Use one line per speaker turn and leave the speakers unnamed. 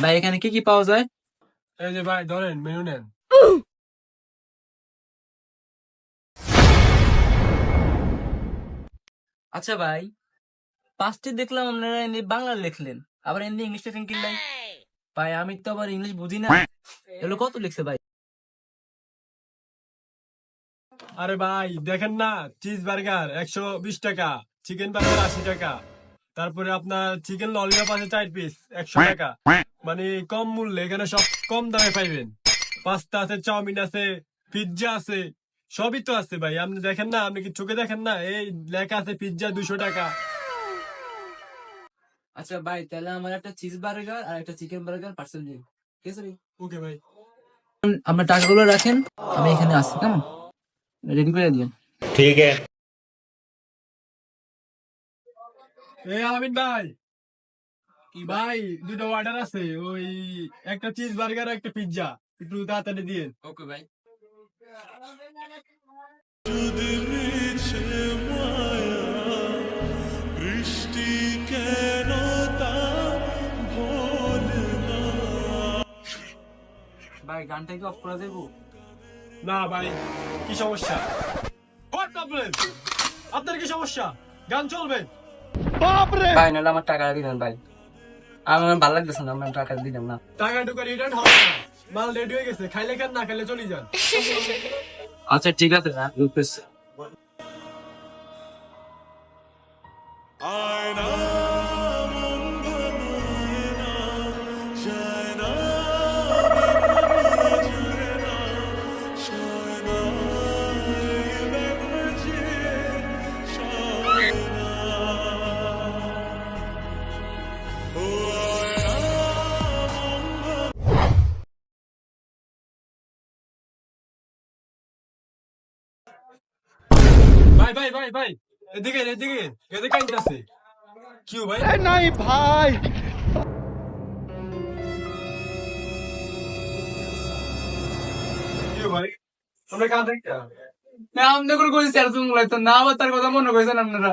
ভাই এখানে কি কি পাওয়া যায়?
এই যে ভাই ধরেন মেনু নেন।
আচ্ছা ভাই, পাঁচটি দেখলাম আপনারা এমনি বাংলা লিখলেন, আবার এমনি ইংলিশ লেখেন কি লাই? ভাই আমি তো আবার ইংলিশ বুঝি না, এগুলো কত লিখছে ভাই?
আরে ভাই দেখেন না, চিজ বার্গার 120 টাকা, চিকেন বার্গার 80 টাকা, তারপরে আপনার চিকেন ললিপপ আছে 4 পিস 100 টাকা। মানে কম মূল্যে এখানে সব কম দামে পাইবেন। পাস্তা আছে, চাউমিন আছে, পিৎজা আছে, সবই তো আছে ভাই। আপনি দেখেন না, আপনি কি চোখে দেখেন না? এই লেখা আছে পিৎজা 200 টাকা।
আচ্ছা ভাই, তাহলে আমার একটা চিজ বার্গার আর একটা চিকেন বার্গার পার্সেল দিন, ঠিক আছে ভাই?
ওকে ভাই।
আপনার টাকাগুলো রাখেন, আমি এখানে আসছি, কেমন? রেডি করে দিন।
ठीक है।
এই আমিন ভাই, কি ভাই, দুটো অর্ডার আছে, ওই একটা চিজ বার্গার আর একটা পিৎজা, একটু তাড়াতাড়ি দিয়ে।
ওকে ভাই। ভাই গানটা কি অফ করা যাবো?
না ভাই, কি সমস্যা? What problem? আপনার কি সমস্যা? গান চলবে?
ভাই নাহলে আমার টাকা দিবেন ভাই, আমার ভালো লাগতেছে না, আমার টাকা দিবেন না।
টাকা টুকা রিটার্ন হবে না, মাল রেডি হয়ে গেছে, খাইলে খান, না খাইলে চলে যান।
আচ্ছা ঠিক আছে না,
ভাই ভাই ভাই ভাই, এদিকে এদিকে, এদিকে আইতাছে। কিউ ভাই?
नहीं भाई।
কিউ ভাই, আমরা গান দেখতে
না আমাদের করে কইছি আর তুমি না আবার তার কথা মনে কইছেন আপনারা।